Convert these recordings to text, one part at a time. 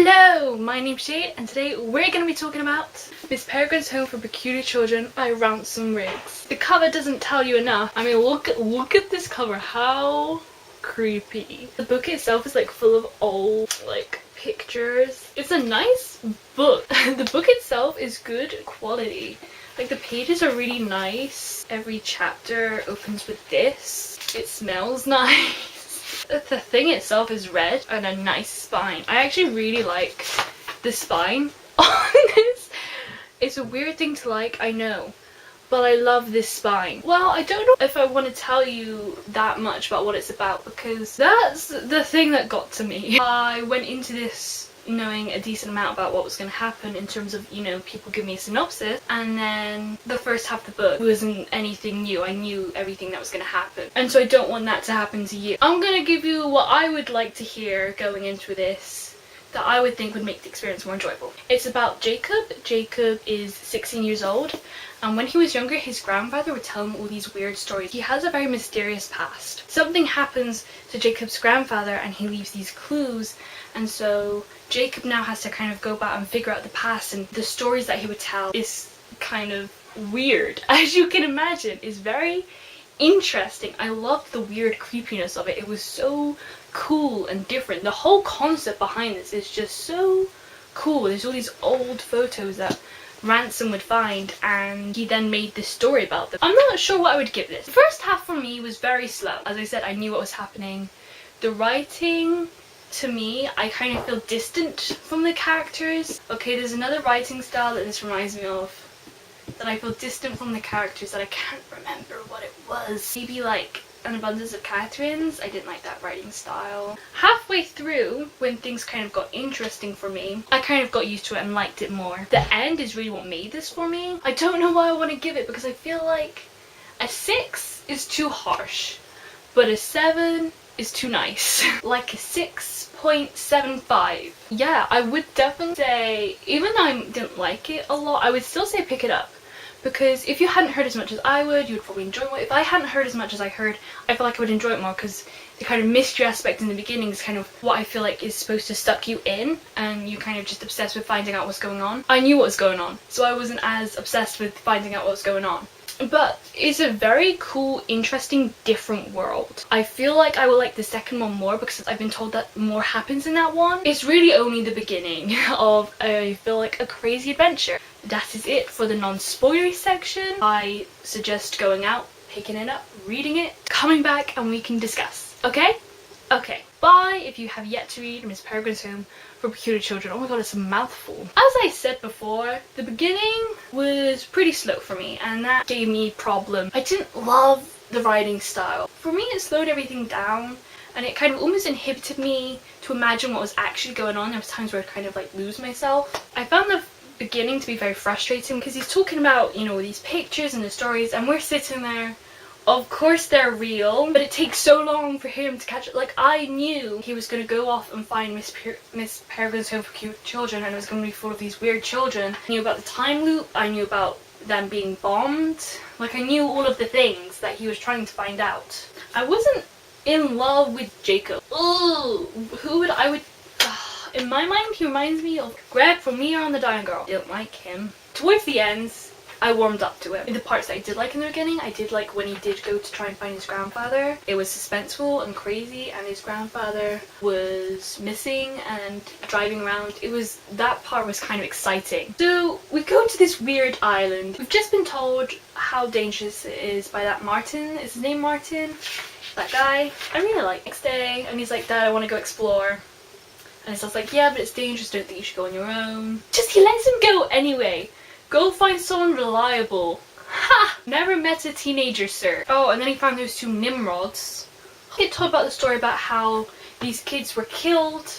Hello, my name's Jade, and today we're going to be talking about Miss Peregrine's Home for Peculiar Children by Ransom. The cover doesn't tell you enough. I mean, look at this cover. How creepy. The book itself is like full of old pictures. It's a nice book. The book itself is good quality. Like, the pages are really nice. Every chapter opens with this. It smells nice. The thing itself is red and a nice spine. I actually really like the spine on this. It's a weird thing to like, I know, but I love this spine. Well, I don't know if I want to tell you that much about what it's about, because that's the thing that got to me. I went into this knowing a decent amount about what was going to happen in terms of, you know, people give me a synopsis, and then the first half of the book wasn't anything new. I knew everything that was going to happen, and so I don't want that to happen to you. I'm going to give you what I would like to hear going into this that I would think would make the experience more enjoyable. It's about Jacob. Jacob is 16 years old, and when he was younger, his grandfather would tell him all these weird stories. He has a very mysterious past. Something happens to Jacob's grandfather and he leaves these clues, and so Jacob now has to kind of go back and figure out the past, and the stories that he would tell is kind of weird, as you can imagine. It's very interesting. I loved the weird creepiness of it. It was so cool and different. The whole concept behind this is just so cool. There's all these old photos that Ransom would find, and he then made this story about them. I'm not sure what I would give this. The first half for me was very slow. As I said, I knew what was happening. The writing, to me, I kind of feel distant from the characters. Okay, there's another writing style that this reminds me of, that I feel distant from the characters, that I can't remember what it was. Maybe like An Abundance of Catherines. I didn't like that writing style. Halfway through, when things kind of got interesting for me, I kind of got used to it and liked it more. The end is really what made this for me. I don't know why I want to give it, because I feel like a 6 is too harsh, but a 7 is too nice. Like a 6.75. Yeah, I would definitely say, even though I didn't like it a lot, I would still say pick it up. Because if you hadn't heard as much as I would, you would probably enjoy it more. If I hadn't heard as much as I heard, I feel like I would enjoy it more, because the kind of mystery aspect in the beginning is kind of what I feel like is supposed to suck you in, and you kind of just obsessed with finding out what's going on. I knew what was going on, so I wasn't as obsessed with finding out what was going on. But it's a very cool, interesting, different world. I feel like I will like the second one more, because I've been told that more happens in that one. It's really only the beginning of, I feel like, a crazy adventure. That is it for the non-spoilery section. I suggest going out, picking it up, reading it, coming back, and we can discuss. Okay? Okay. Bye if you have yet to read Miss Peregrine's Home for Peculiar Children. Oh my god, it's a mouthful. As I said before, the beginning was pretty slow for me, and that gave me problem. I didn't love the writing style. For me, it slowed everything down, and it kind of almost inhibited me to imagine what was actually going on. There was times where I'd kind of like lose myself. I found the beginning to be very frustrating, because he's talking about, you know, these pictures and the stories, and we're sitting there. Of course they're real, but it takes so long for him to catch it. Like, I knew he was going to go off and find Miss Peregrine's Home for Cute Children, and it was going to be full of these weird children. I knew about the time loop, I knew about them being bombed. Like, I knew all of the things that he was trying to find out. I wasn't in love with Jacob. Ooh, in my mind, he reminds me of Greg from Me on the Dying Girl. Didn't like him. Towards the ends, I warmed up to it. In the parts that I did like in the beginning, I did like when he did go to try and find his grandfather. It was suspenseful and crazy, and his grandfather was missing and driving around. That part was kind of exciting. So we go to this weird island. We've just been told how dangerous it is by that Martin. Is his name Martin? That guy. I really like. Next day, and he's like, Dad, I want to go explore. And his dad's like, yeah, but it's dangerous, don't think you should go on your own. He lets him go anyway. Go find someone reliable. Ha! Never met a teenager, sir. Oh, and then he found those 2 Nimrods. He told about the story about how these kids were killed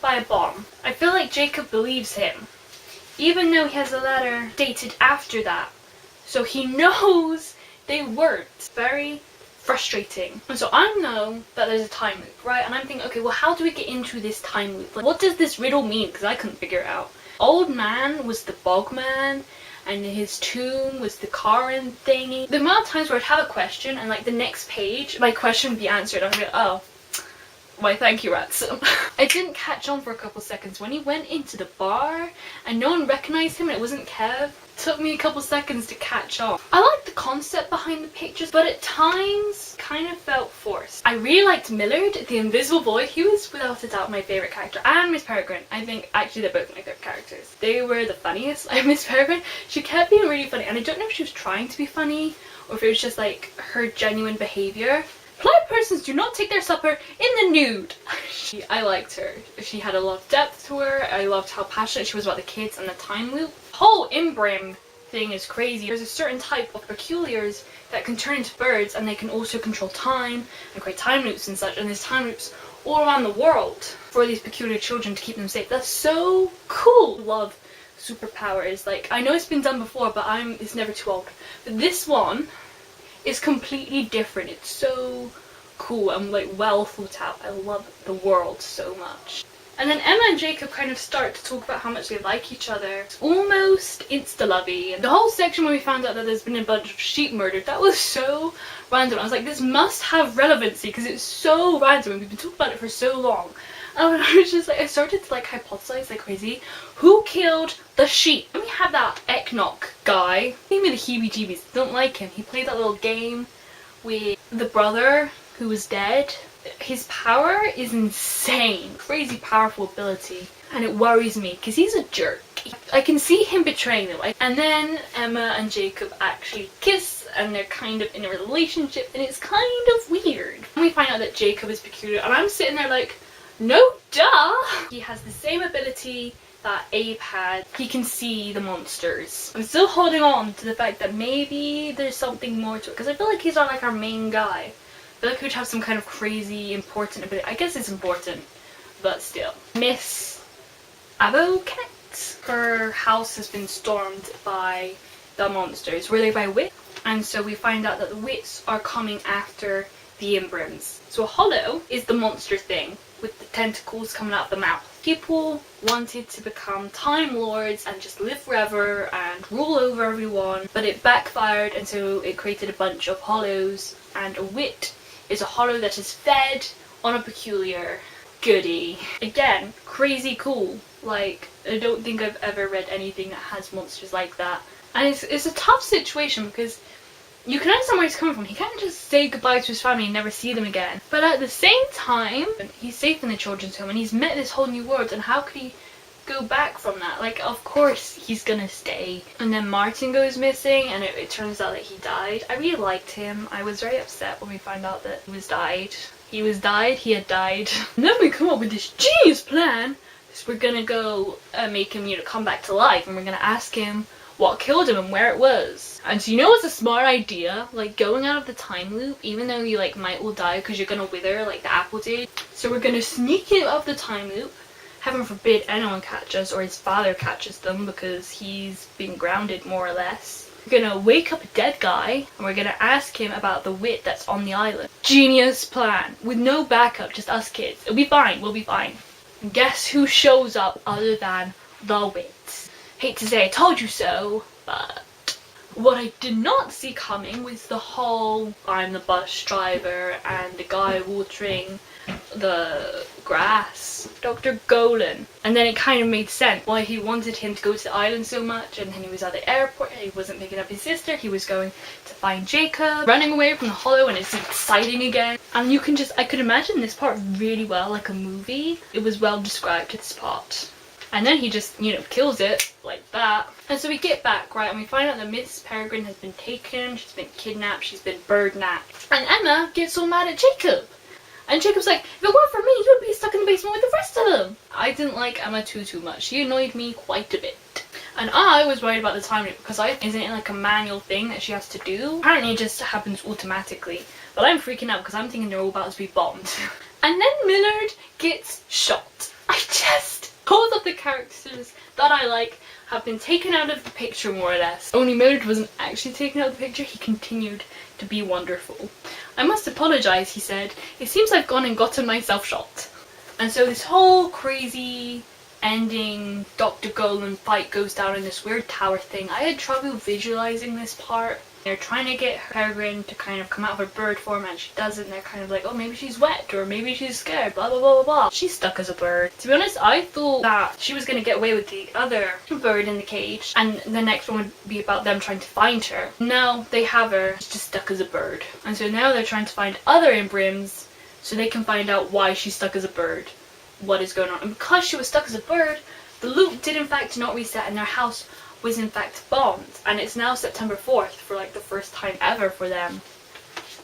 by a bomb. I feel like Jacob believes him, even though he has a letter dated after that. So he knows they weren't. Very frustrating. And so I know that there's a time loop, right? And I'm thinking, okay, well, how do we get into this time loop? Like, what does this riddle mean? Because I couldn't figure it out. Old man was the bog man, and his tomb was the Karen thingy. The amount of times where I'd have a question, and like the next page, my question would be answered. I'd be like, oh, Why, thank you, Ransom. I didn't catch on for a couple seconds when he went into the bar and no one recognized him and it wasn't Kev. Took me a couple seconds to catch on. I liked the concept behind the pictures, but at times kind of felt forced. I really liked Millard, the invisible boy. He was without a doubt my favorite character, and Miss Peregrine. I think actually they're both my favorite characters. They were the funniest. I Miss Peregrine. She kept being really funny, and I don't know if she was trying to be funny or if it was just like her genuine behavior. Polite persons do not take their supper in the nude. I liked her. She had a lot of depth to her. I loved how passionate she was about the kids and the time loop. The whole inbrim thing is crazy. There's a certain type of peculiars that can turn into birds, and they can also control time and create time loops and such, and there's time loops all around the world for these peculiar children to keep them safe. That's so cool. Love superpowers. Like, I know it's been done before, but it's never too old. But this one is completely different. It's so cool and like well thought out. I love the world so much. And then Emma and Jacob kind of start to talk about how much they like each other. It's almost insta-lovey. And the whole section when we found out that there's been a bunch of sheep murdered, that was so random. I was like, this must have relevancy because it's so random and we've been talking about it for so long. And I was just like, I started to like hypothesize like crazy. Who killed the sheep? And we have that Eknok guy. He gave me the heebie-jeebies. Don't like him. He played that little game with the brother who was dead. His power is insane. Crazy powerful ability. And it worries me because he's a jerk. I can see him betraying them. And then Emma and Jacob actually kiss and they're kind of in a relationship and it's kind of weird. And we find out that Jacob is peculiar and I'm sitting there like, no duh! He has the same ability that Abe had. He can see the monsters. I'm still holding on to the fact that maybe there's something more to it because I feel like he's not like our main guy. I feel like he would have some kind of crazy important ability. I guess it's important, but still. Miss Aboket. Her house has been stormed by the monsters. Were they by wit? And so we find out that the wits are coming after the imbrims. So a hollow is the monster thing with the tentacles coming out of the mouth. People wanted to become Time Lords and just live forever and rule over everyone, but it backfired and so it created a bunch of hollows, and a wit is a hollow that is fed on a peculiar goodie. Again, crazy cool. Like, I don't think I've ever read anything that has monsters like that. And it's a tough situation because you can understand where he's coming from. He can't just say goodbye to his family and never see them again. But at the same time, he's safe in the children's home and he's met this whole new world, and how could he go back from that? Like, of course he's gonna stay. And then Martin goes missing and it turns out that he died. I really liked him. I was very upset when we found out that he had died. And then we come up with this genius plan. So we're gonna go make him, come back to life, and we're gonna ask him what killed him and where it was. And so what's a smart idea? Like, going out of the time loop, even though you might well die because you're gonna wither like the apple did. So we're gonna sneak out of the time loop. Heaven forbid anyone catch us or his father catches them because he's been grounded more or less. We're gonna wake up a dead guy and we're gonna ask him about the wit that's on the island. Genius plan. With no backup, just us kids. It'll be fine, we'll be fine. And guess who shows up other than the wit? Hate to say I told you so, but what I did not see coming was the whole I'm the bus driver and the guy watering the grass, Dr. Golan. And then it kind of made sense why he wanted him to go to the island so much, and then he was at the airport, he wasn't picking up his sister, he was going to find Jacob, running away from the hollow, and it's exciting again. And I could imagine this part really well, like a movie. It was well described, this part. And then he just, kills it like that. And so we get back, right, and we find out that Miss Peregrine has been taken, she's been kidnapped, she's been bird-napped. And Emma gets all mad at Jacob. And Jacob's like, if it weren't for me, you would be stuck in the basement with the rest of them. I didn't like Emma too much. She annoyed me quite a bit. And I was worried about the time loop because isn't it like a manual thing that she has to do? Apparently it just happens automatically. But I'm freaking out because I'm thinking they're all about to be bombed. And then Millard gets shot. All of the characters that I like have been taken out of the picture more or less. Only Millard wasn't actually taken out of the picture, he continued to be wonderful. I must apologise, he said. It seems I've gone and gotten myself shot. And so this whole crazy ending Dr. Golan fight goes down in this weird tower thing. I had trouble visualising this part They're trying to get Peregrine to kind of come out of her bird form, and she doesn't. They're kind of like, oh, maybe she's wet, or maybe she's scared, blah, blah, blah, blah, blah. She's stuck as a bird. To be honest, I thought that she was going to get away with the other bird in the cage, and the next one would be about them trying to find her. Now they have her just stuck as a bird. And so now they're trying to find other Imbrims so they can find out why she's stuck as a bird. What is going on. And because she was stuck as a bird, the loop did in fact not reset, and their house was in fact bombed, and it's now September 4th for like the first time ever for them.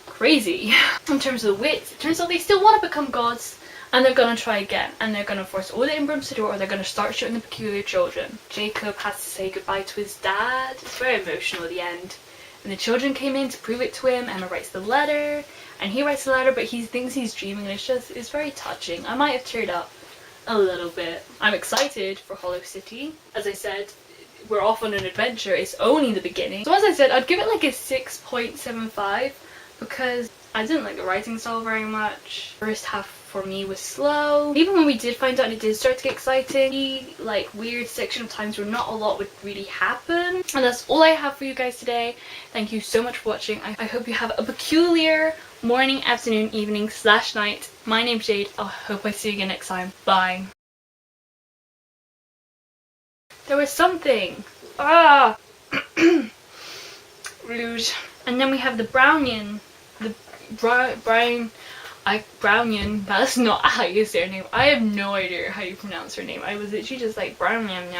Crazy. In terms of the wits, it turns out they still want to become gods, and they're gonna try again, and they're gonna force all the Imbrims to do it, or they're gonna start shooting the peculiar children. Jacob has to say goodbye to his dad. It's very emotional at the end. And the children came in to prove it to him. Emma writes the letter, and he writes the letter, but he thinks he's dreaming, and it's very touching. I might have teared up a little bit. I'm excited for Hollow City. As I said, we're off on an adventure. It's only the beginning. So as I said, I'd give it like a 6.75 because I didn't like the writing style very much. First half for me was slow. Even when we did find out it did start to get exciting, the like weird section of times where not a lot would really happen. And that's all I have for you guys today. Thank you so much for watching. I hope you have a peculiar morning, afternoon, evening / night. My name's Jade. I hope I see you again next time. Bye. There was something. Ah! Rude. And then we have the Brownian. The Brownian. That's not how you say her name. I have no idea how you pronounce her name. I was literally just like Brownian.